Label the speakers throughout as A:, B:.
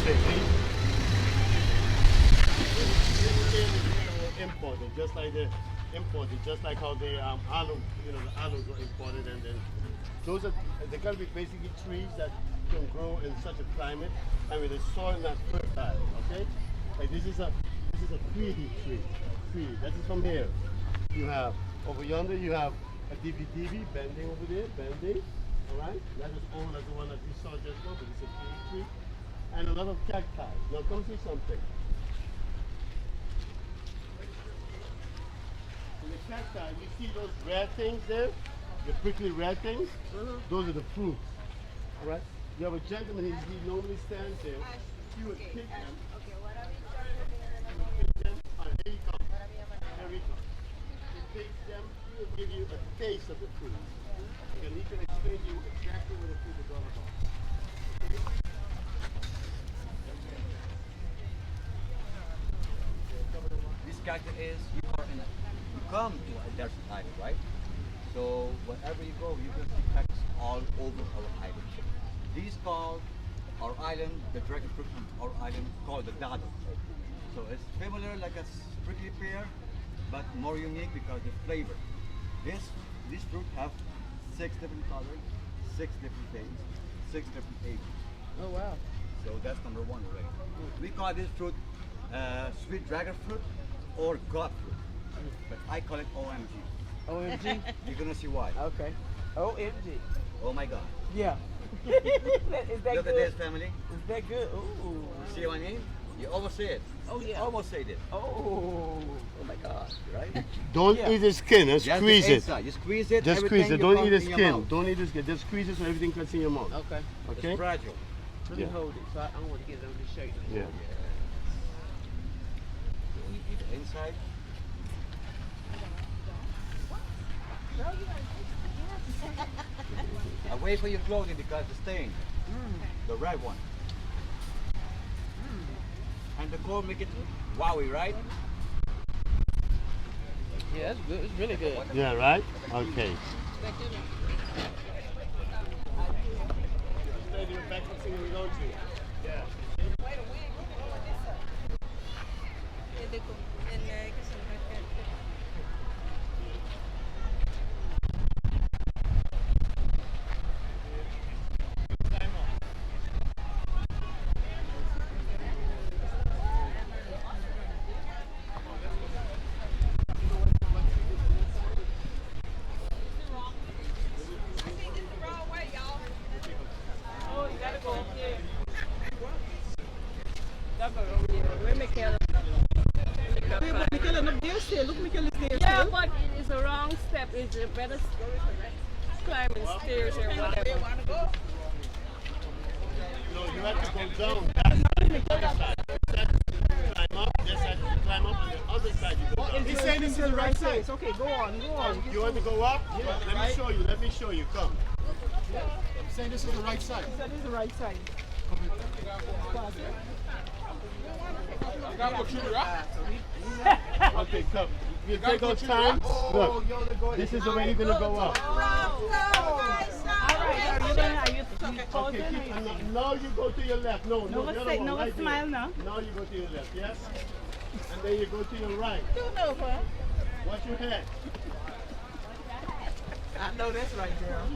A: thing. Imported, just like the imported, just like how the olive, the olives were imported, and then those are they gotta be basically trees that can grow in such a climate, and with the soil not fertile. Okay, like this is a treaty tree. Tree. That is from here. You have over yonder. You have a DVDV bending over there, bending. All right, not as old as the one that we saw just now, but it's a tree, and a lot of cacti. Now come see something. In the cacti, you see those red things there, the prickly red things. Those are the fruits. All right. You have a gentleman. He normally stands there. He would pick them. Here he comes. Here he comes. He takes them. He will give you a taste of the fruit. And he can explain to you exactly what the fruit is all about.
B: This character is you come to a desert island, right? So wherever you go, you can see cactus all over our island. These called our island, the dragon fruit from our island called the dado. So it's similar like a prickly pear, but more unique because the flavor. This fruit have 6 different colors, 6 different tastes, 6 different ages.
C: Oh wow.
B: So that's number one already. We call this fruit sweet dragon fruit or god fruit, but I call it OMG.
C: OMG?
B: You're gonna see why.
C: Okay. OMG.
B: Oh my God.
C: Yeah. Is that
B: Look
C: good?
B: at this, family.
C: Is that good? Ooh.
B: You see what I mean? You almost say it.
C: Oh yeah.
B: Almost said it.
C: Oh.
B: Oh my God. Right?
A: Don't
C: Yeah.
A: eat the skin. Just
B: Just
A: squeeze
B: the
A: it.
B: inside. You squeeze it.
A: Just
B: everything
A: squeeze it.
B: you
A: Don't
B: pump
A: eat the
B: in your
A: skin.
B: mouth.
A: Don't eat the skin. Just squeeze it so everything cuts in your mouth.
C: Okay.
A: Okay?
B: It's fragile.
C: Let me
A: Yeah.
C: hold it. So I don't want to get it on the shirt.
A: Yeah.
B: You only eat the inside. Away from your clothing because the stain. The red one. And the cold make it wowie, right?
C: Yeah, that's good. It's really good.
A: Yeah, right? Okay.
D: Yeah, but it is a wrong step. It's a better climbing stairs or whatever.
A: No, you have to go down. That's the other side. Climb up. This side you climb up, and the other side you go down.
C: He's saying this is the right place. Okay, go on, go on.
A: You want to go up? Yeah. Let me show you. Let me show you. Come.
E: I'm saying this is the right side.
C: That is the right side.
A: Okay, come. You take our time. Look, this is the way you're gonna go up. Okay, now you go to your left. No, the other one, right there. Now you go to your left. Yes. And then you go to your right. Watch your head.
C: I know that's right, girl.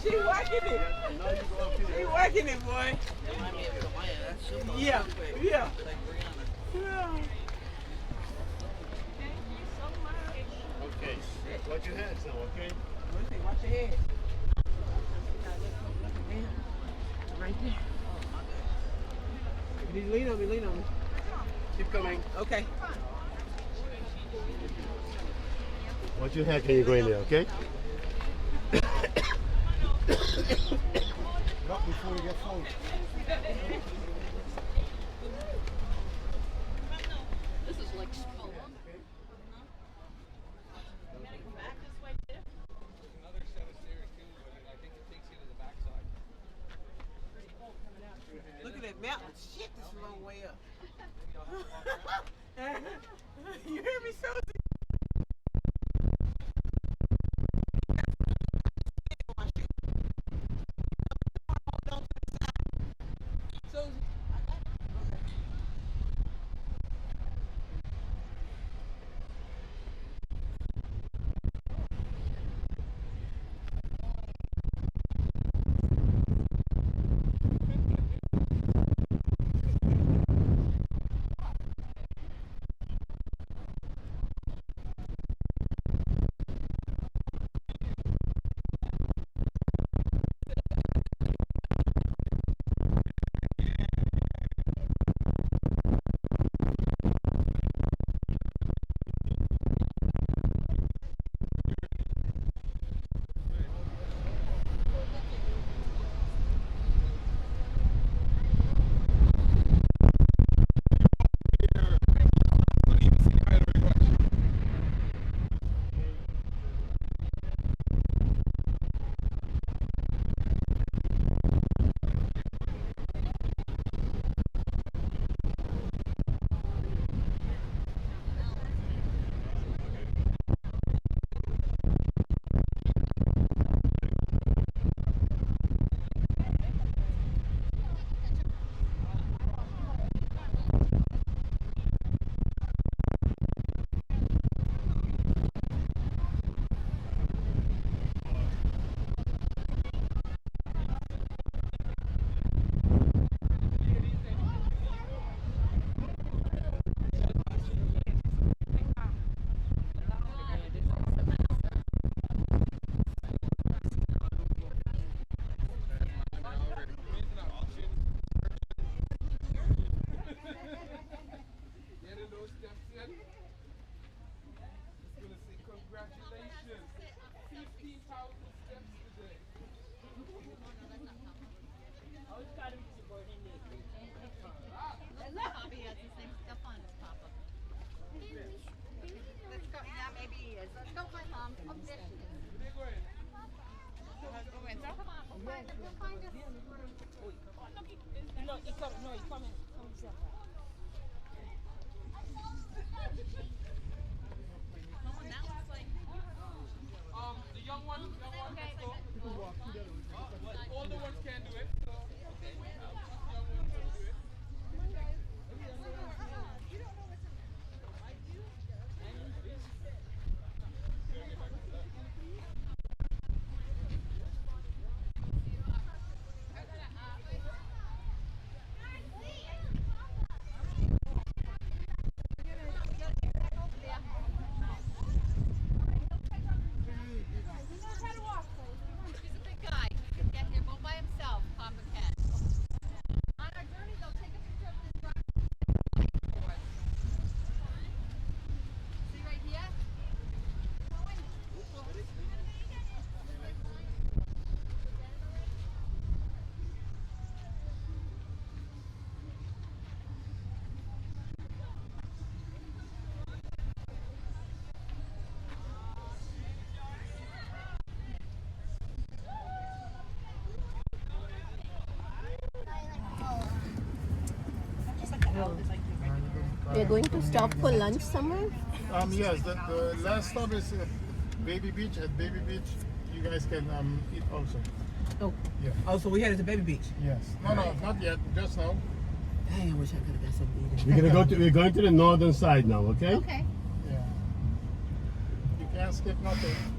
C: She working it.
A: Now you go up here.
C: She working it, boy. Yeah, yeah.
A: Okay. Watch your head now, okay?
C: Watch your head. Right there. You need to lean on me, lean on me.
A: Keep coming.
C: Okay.
A: Watch your head. Can you go in there, okay?
E: Not before you get full.
D: This is like small.
C: Look at that mountain. Shit, this is a long way up. You hear me, Susie?
F: is. Don't mind Mom. I'm fishing. Come on, we'll find it. We'll find it.
D: No, he come. No, he coming. Come here.
G: The young ones go. The older ones can't do it. So, okay. Young ones can do it.
F: He's a big guy. He can get here all by himself, Papa can. On our journey, they'll take a picture of this rock. See right here?
H: We're going to stop for lunch somewhere.
E: Yes, the last stop is Baby Beach. At Baby Beach, you guys can eat also.
H: Oh,
E: Yeah.
G: Oh, so we headed to Baby Beach.
E: Yes. No, not yet. Just now.
H: dang, I wish I could have got something to eat.
A: We're going to the northern side now, okay?
F: Okay.
E: Yeah. You can't skip nothing.